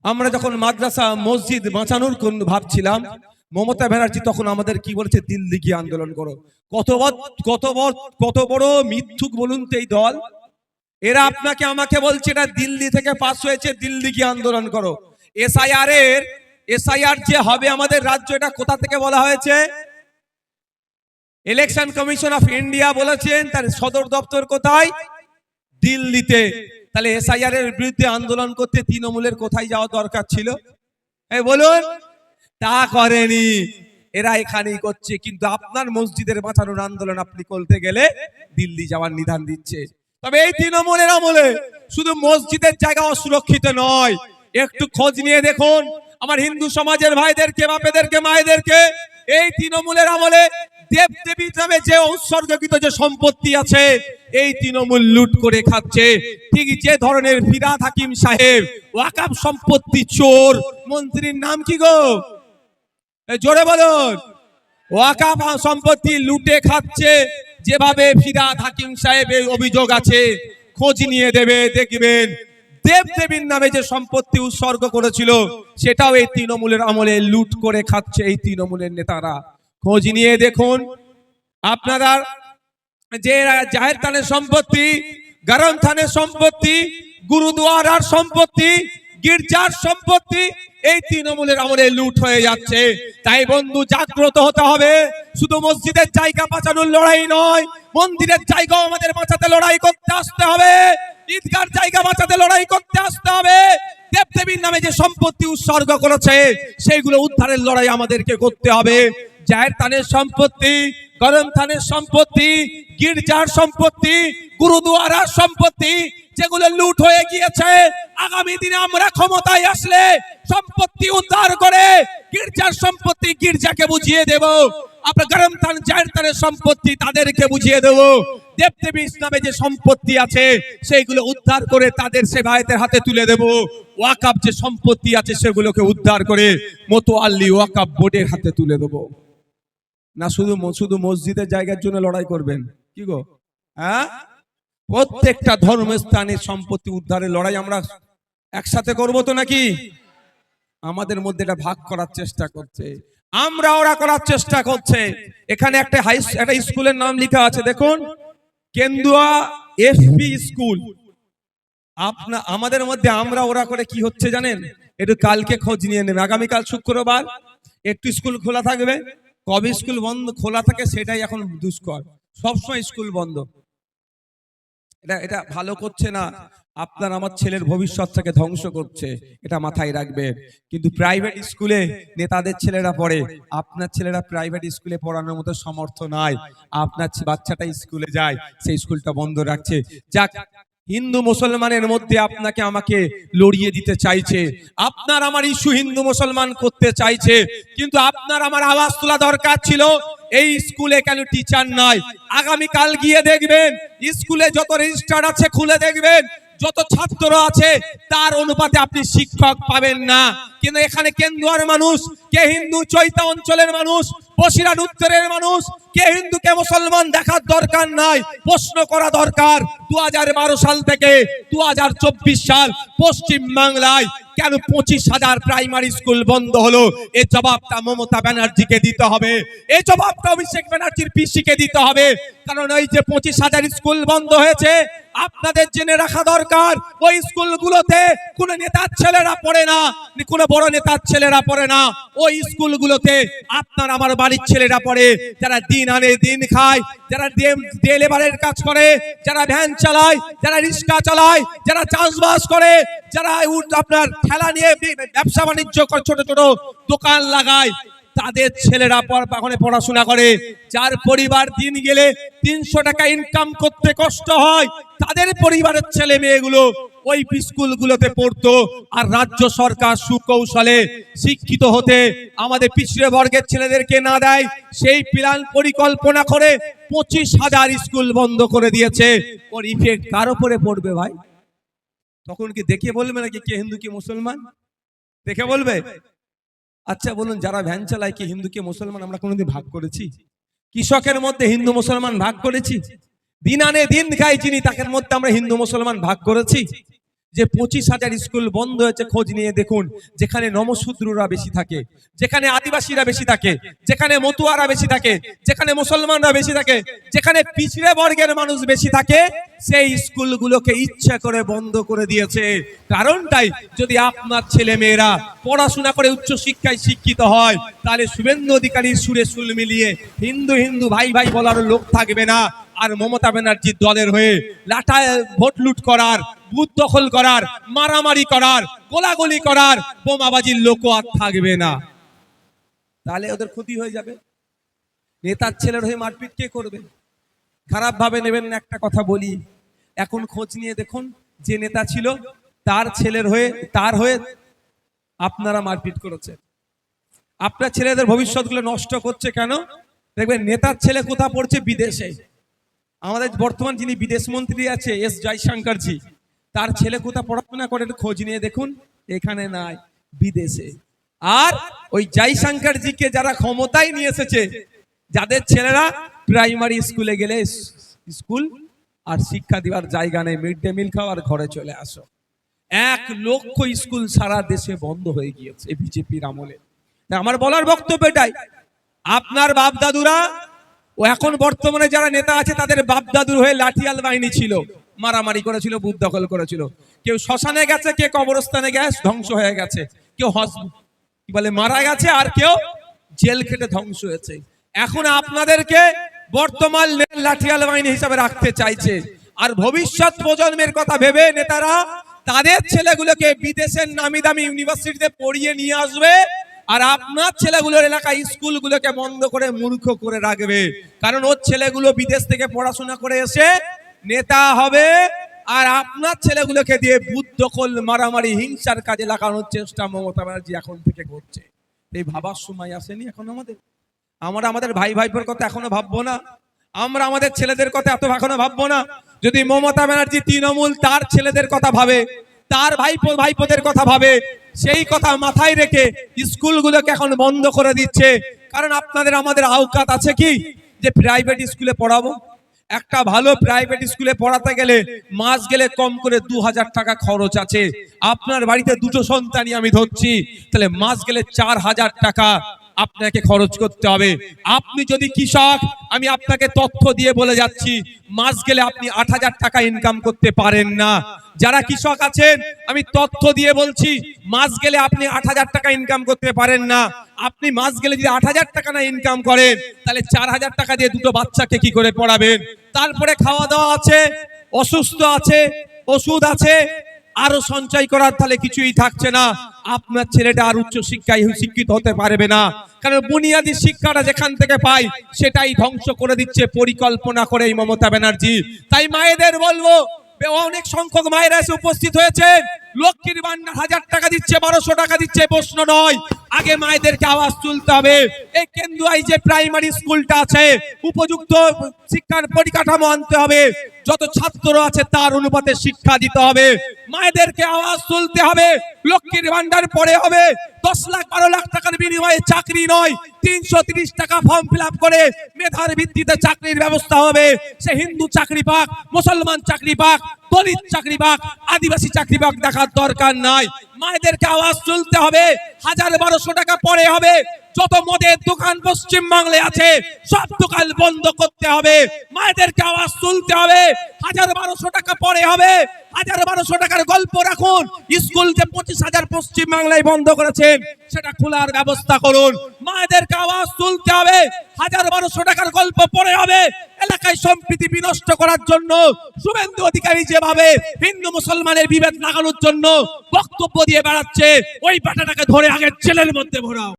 আমরা যখন মাদ্রাসা মসজিদ বাঁচানোর ভাবছিলাম, মমতা ব্যানার্জি তখন আমাদের কি বলেছে, দিল্লি গিয়ে আন্দোলন করো। কত বড় মিথ্যুক বলুন তো এই দল। এরা আপনাকে আমাকে বলছে এটা দিল্লি থেকে পাস হয়েছে, দিল্লি গিয়ে আন্দোলন করো। এসআইআর যে হবে আমাদের রাজ্য, এটা কোথা থেকে বলা হয়েছে? ইলেকশন কমিশন অফ ইন্ডিয়া বলেছেন, তার সদর দপ্তর কোথায়? দিল্লিতে। তাহলে এসআইআর এর বিরুদ্ধে আন্দোলন করতে তৃণমূলের কোথায় যাওয়া দরকার ছিল? এই বলুন। তা করেনি, এরা এখানেই করছে। কিন্তু আপনার মসজিদের বাঁচানোর আন্দোলন আপনি করতে গেলে দিল্লি যাওয়ার নিধান দিচ্ছে। তবে এই তৃণমূলের আমলে শুধু মসজিদের জায়গা অসুরক্ষিত নয়, একটু খোঁজ নিয়ে দেখুন আমার হিন্দু সমাজের ভাইদেরকে, বাপেদেরকে, মায়েদেরকে। এই তৃণমূলের আমলে দেবদেবীর নামে যে উৎসর্গকৃত যে সম্পত্তি আছে, এই তৃণমূল লুট করে খাচ্ছে। ঠিক যে ধরনের ফিরহাদ হাকিম সাহেব ওয়াকফ সম্পত্তি চোর, মন্ত্রীর নাম কি গো? জোরে বলুন। ওয়াকফ সম্পত্তি লুটে খাচ্ছে, যেভাবে ফিরহাদ হাকিম সাহেবের অভিযোগ আছে, খোঁজ নিয়ে দেখবেন দেবদেবীর নামে যে সম্পত্তি উৎসর্গ করেছিল, সেটাও এই তৃণমূলের আমলে লুট করে খাচ্ছে এই তৃণমূলের নেতারা। খোঁজ নিয়ে দেখুন আপনারা, যে জাহের থানের সম্পত্তি, গরম থানের সম্পত্তি, গুরুদুয়ারার সম্পত্তি, গির্জার সম্পত্তি, এই তৃণমূলের আমলে লুট হয়ে যাচ্ছে। তাই বন্ধু, জাগ্রত হতে হবে। শুধু মসজিদের জায়গা বাঁচানোর লড়াই নয়, মন্দিরের জায়গাও আমাদের বাঁচাতে লড়াই করতে আসতে হবে। ঈদগার জায়গা বাঁচাতে লড়াই করতে আসতে হবে। দেবদেবীর নামে যে সম্পত্তি উৎসর্গ করেছে, সেইগুলো উদ্ধারের লড়াই আমাদেরকে করতে হবে। জাহের থানের সম্পত্তি, গরম থানের সম্পত্তি, গির্জার সম্পত্তি, গুরুদুয়ারার সম্পত্তি, যেগুলো লুট হয়ে গিয়েছে, আগামী দিনে আমরা ক্ষমতায় আসলে সম্পত্তি উদ্ধার করে গির্জার সম্পত্তি গির্জাকে বুঝিয়ে দেব। আপনার গরম থান, জাহের থানের সম্পত্তি তাদেরকে বুঝিয়ে দেব। দেবদেবী ইসলামে যে সম্পত্তি আছে, সেইগুলো উদ্ধার করে তাদের সেবায়েতের হাতে তুলে দেব। ওয়াকফ যে সম্পত্তি আছে, সেগুলোকে উদ্ধার করে মোতোয়াল্লি ওয়াকফ বোর্ডের হাতে তুলে দেব। না শুধু মসজিদের জায়গার জন্য লড়াই করবেন কি গো? হ্যাঁ, প্রত্যেকটা ধর্মস্থানের সম্পত্তি উদ্ধারের লড়াই আমরা একসাথে করব তো নাকি? আমাদের মধ্যে এটা ভাগ করার চেষ্টা করছে, আমরা ওরা করার চেষ্টা করছে। এখানে একটা স্কুলের নাম লেখা আছে, দেখুন, কেন্দুয়া এফপি স্কুল। আমাদের মধ্যে আমরা ওরা করে কি হচ্ছে জানেন? একটু কালকে খোঁজ নিয়ে নেবে। আগামীকাল শুক্রবার একটু স্কুল খোলা থাকবে। কবে স্কুল বন্ধ খোলা থাকে সেটাই এখন দুষ্কর। সবসময় স্কুল বন্ধ, এটা ভালো করছে না। আপনার আমার ছেলের ভবিষ্যৎটাকে ধ্বংস করছে, এটা মাথায় রাখবেন। কিন্তু প্রাইভেট স্কুলে নেতাদের ছেলেরা পড়ে, আপনার ছেলেরা প্রাইভেট স্কুলে পড়ানোর মতো সমর্থ নাই। আপনার বাচ্চাটা স্কুলে যায়, সেই স্কুলটা বন্ধ রাখছে। যাক, হিন্দু মুসলমানের মধ্যে আপনাকে আমাকে লড়িয়ে দিতে চাইছে, আপনার আমার ইস্যু হিন্দু মুসলমান করতে চাইছে। কিন্তু আপনার আমার আওয়াজ তোলা দরকার ছিল, এই স্কুলে কেন টিচার নাই? আগামীকাল গিয়ে দেখবেন স্কুলে যত রেজিস্টার আছে খুলে দেখবেন, যত ছাত্র আছে তার অনুপাতে আপনি শিক্ষক পাবেন না। কিন্তু এখানে কেন্দুয়ার মানুষ, কে হিন্দু চৈতা অঞ্চলের মানুষ, বসিরহাট উত্তরের মানুষ, কে হিন্দু কে মুসলমান দেখার দরকার নাই, প্রশ্ন করা দরকার 2012 সাল থেকে 2024 সাল পশ্চিম বাংলায় কেন 25,000 প্রাইমারি স্কুল বন্ধ হলো? এই জবাবটা মমতা ব্যানার্জিকে দিতে হবে, এই জবাবটা অভিষেক ব্যানার্জির পিসিকে দিতে হবে। কারণ ওই যে 25,000 স্কুল বন্ধ হয়েছে, আপনাদের জেনে রাখা দরকার, ওই স্কুলগুলোতে কোনো নেতার ছেলেরা পড়ে না, কোনো বড় নেতার ছেলেরা পড়ে না। ওই স্কুলগুলোতে আপনার আমার বাড়ির ছেলেরা পড়ে, যারা দিন আনে দিন খায়, যারা ডে লেবারের কাজ করে, যারা ভ্যান চালায়, যারা রিক্সা চালায়, যারা চাষবাস করে, যারা আপনার ঠেলা নিয়ে ব্যবসা বাণিজ্য করে, ছোট ছোট দোকান লাগায়, তাদের ছেলেরা পড়াশোনা করে। যার পরিবার দিন গেলে 300 টাকা ইনকাম করতে কষ্ট হয়, তাদের পরিবারের ছেলে মেয়েগুলো ওই স্কুলগুলোতে পড়তো। আর রাজ্য সরকার সুকৌশলে শিক্ষিত হতে আমাদের পিছিয়ে বর্গের ছেলেদেরকে না দেয়, সেই প্ল্যান পরিকল্পনা করে 25,000 স্কুল বন্ধ করে দিয়েছে। ওর ইফেক্ট কার উপরে পড়বে ভাই? তখন কি দেখে বলবে নাকি কে হিন্দু কে মুসলমান? দেখে বলবে? আচ্ছা বলুন, যারা ভ্যান চালায় কি হিন্দু কে মুসলমান আমরা কোনোদিন ভাগ করেছি? কৃষকের মধ্যে হিন্দু মুসলমান ভাগ করেছি? দিন আনে দিন খাই যিনি, তাদের মধ্যে আমরা হিন্দু মুসলমান ভাগ করেছি? যে 25,000 স্কুল বন্ধ হয়েছে, খোঁজ নিয়ে দেখুন। যেখানে নমশূদ্ররা বেশি থাকে, যেখানে আদিবাসীরা বেশি থাকে, যেখানে মতুয়ারা বেশি থাকে, যেখানে মুসলমানরা বেশি থাকে, যেখানে পিছড়ে বর্গের মানুষ বেশি থাকে, সেই স্কুলগুলোকে ইচ্ছা করে বন্ধ করে দিয়েছে। কারণটাই, যদি আপনার ছেলে মেয়েরা পড়াশোনা করে উচ্চ শিক্ষায় শিক্ষিত হয়, তাহলে শুভেন্দু অধিকারীর সুরে সুর মিলিয়ে হিন্দু হিন্দু ভাই ভাই বলার লোক থাকবে না। আর মমতা ব্যানার্জির দলের হয়ে লাঠায় ভোট লুট করার, বুথ দখল করার, মারামারি করার, গোলাগুলি করার, বোমাবাজির লোকও আর থাকবে না। তাহলে ওদের ক্ষতি হয়ে যাবে। নেতার ছেলের হয়ে মারপিট কে করবে? খারাপ ভাবে নেবেন না, একটা কথা বলি, এখন খোঁজ নিয়ে দেখুন, যে নেতা ছিল তার ছেলের হয়ে, তার হয়ে আপনারা মারপিট করেছে। আপনার ছেলেদের ভবিষ্যৎগুলো নষ্ট করছে কেন? দেখবেন নেতার ছেলে কোথা পড়ছে? বিদেশে। আমাদের বর্তমান যিনি বিদেশ মন্ত্রী আছে, এস জয়শঙ্করজি, তার ছেলে কোথা পড়াশোনা করে একটু খোঁজ নিয়ে দেখুন, এখানে নাই, বিদেশে। আর ওই জয়শঙ্করজিকে যারা ক্ষমতায় নিয়ে এসেছে, যাদের ছেলেরা প্রাইমারি স্কুলে গেলে স্কুল আর শিক্ষা দেওয়ার জায়গা নেই, মিড ডে মিল খাওয়ার ঘরে চলে আসো। 1 লক্ষ স্কুল সারা দেশে বন্ধ হয়ে গিয়েছে বিজেপির আমলে। আমার বলার বক্তব্য এটাই, আপনার বাপ দাদুরা ও এখন বর্তমানে যারা নেতা আছে, তাদের বাপ দাদুর হয়ে লাঠিয়াল বাহিনী ছিল, মারামারি করেছিল, বুথ দখল করেছিল। কেউ শ্মশানে গেছে, কে কবরস্থানে গেছে, ধ্বংস হয়ে গেছে, কেউ কি বলে মারা গেছে, আর কেউ জেল খেটে ধ্বংস হয়েছে। এখন আপনাদেরকে বর্তমান লাঠিয়াল বাহিনী হিসাবে রাখতে চাইছে। আর ভবিষ্যৎ প্রজন্মের কথা ভেবে নেতারা তাদের ছেলেগুলোকে বিদেশের নামি দামি ইউনিভার্সিটিতে পড়িয়ে নিয়ে আসবে, আর আপনার ছেলেগুলোর এলাকায় স্কুলগুলোকে বন্ধ করে মূর্খ করে রাখবে। কারণ ওর ছেলেগুলো বিদেশ থেকে পড়াশোনা করে এসে নেতা হবে, আর আপনার ছেলেগুলোকে দিয়ে বুথ দখল, মারামারি, হিংসার কাজে লাগানোর চেষ্টা মমতা ব্যানার্জি এখন থেকে করছে। এই ভাবার সময় আসেনি এখন আমাদের? আমরা আমাদের ভাই ভাইপোর কথা এখনো ভাববো না? আমরা আমাদের ছেলেদের কথা এত এখনো ভাববো না? যদি মমতা ব্যানার্জি তৃণমূল তার ছেলেদের কথা ভাবে, তার ভাইপোদের কথা ভাবে, সেই কথা মাথায় রেখে স্কুলগুলোকে এখন বন্ধ করে দিচ্ছে। কারণ আপনাদের আমাদের আওকাত আছে কি যে প্রাইভেট স্কুলে পড়াবো? একটা ভালো প্রাইভেট স্কুলে পড়াতে গেলে মাস গেলে কম করে 2000 টাকা খরচ আছে। আপনার বাড়িতে 2টো সন্তানই আমি ধরছি, তাহলে মাস গেলে 4000 টাকা আপনাকে খরচ করতে হবে। আপনি যদি কৃষক, আমি আপনাকে তথ্য দিয়ে বলে যাচ্ছি, মাস গেলে আপনি 8000 টাকা ইনকাম করতে পারেন না। যারা কৃষক আছেন, আমি তথ্য দিয়ে বলছি, মাস গেলে আপনি 8000 টাকা ইনকাম করতে পারেন না। আপনি মাস গেলে যদি 8000 টাকা না ইনকাম করেন, তাহলে 4000 টাকা দিয়ে 2টো বাচ্চাকে কি করে পড়াবেন? তারপরে খাওয়া দাওয়া আছে, অসুস্থ আছে, ওষুধ আছে, আরো সঞ্চয় করার তাহলে কিছুই থাকছে না। আপনার ছেলেটা আর উচ্চ শিক্ষায় শিক্ষিত হতে পারবে না, কারণ বুনিয়াদী শিক্ষাটা যেখান থেকে পাই সেটাই ধ্বংস করে দিচ্ছে পরিকল্পনা করে এই মমতা ব্যানার্জি। তাই মায়েদের বলবো, অনেক সংখ্যক মায়েরা এসে উপস্থিত হয়েছে, লক্ষ্মীর ভান্ডার 1000 টাকা দিচ্ছে, 1200 টাকা দিচ্ছে, প্রশ্ন নয়, আগে মায়েদেরকে আওয়াজ তুলতে হবে। এই কেন্দুয়ায় যে প্রাইমারি স্কুলটা আছে, উপযুক্ত শিক্ষার পরিকাঠামো আনতে হবে, যত ছাত্র আছে তার অনুপাতে শিক্ষা দিতে হবে। মায়েদেরকে আওয়াজ তুলতে হবে। লক্ষ্মীর ভান্ডার পরে হবে 10 লাখ 12 লাখ টাকার বিনিময়ে চাকরি নয়, 330 টাকা ফর্ম ফিল আপ করে মেধার ভিত্তিতে চাকরির ব্যবস্থা হবে। সে হিন্দু চাকরি পাক, মুসলমান চাকরি পাক, দলিত চাকরি পাক, আদিবাসী চাকরি পাক, দেখার দরকার নাই। মায়েদেরকে আওয়াজ তুলতে হবে। 1000-1200 টাকা পরে হবে। যত মদের দোকান পশ্চিম বাংলায় আছে সব দোকান বন্ধ করতে হবে। মায়েদেরকে আওয়াজ তুলতে হবে। 1000-1200 টাকা পরে হবে। 1000-1200 টাকার গল্প রাখুন। স্কুল যে 25,000 পশ্চিম বাংলায় বন্ধ করেছেন সেটা খোলার ব্যবস্থা করুন। মায়েদেরকে আওয়াজ তুলতে হবে। 1000-1200 টাকার গল্প পরে হবে। এলাকায় সম্প্রীতি বিনষ্ট করার জন্য শুভেন্দু অধিকারী যেভাবে হিন্দু মুসলমানের বিভেদ লাগানোর জন্য বক্তব্য দিয়ে বেড়াচ্ছে, ওই ব্যাটাটাকে ধরে আগে জেলের মধ্যে ভরাও।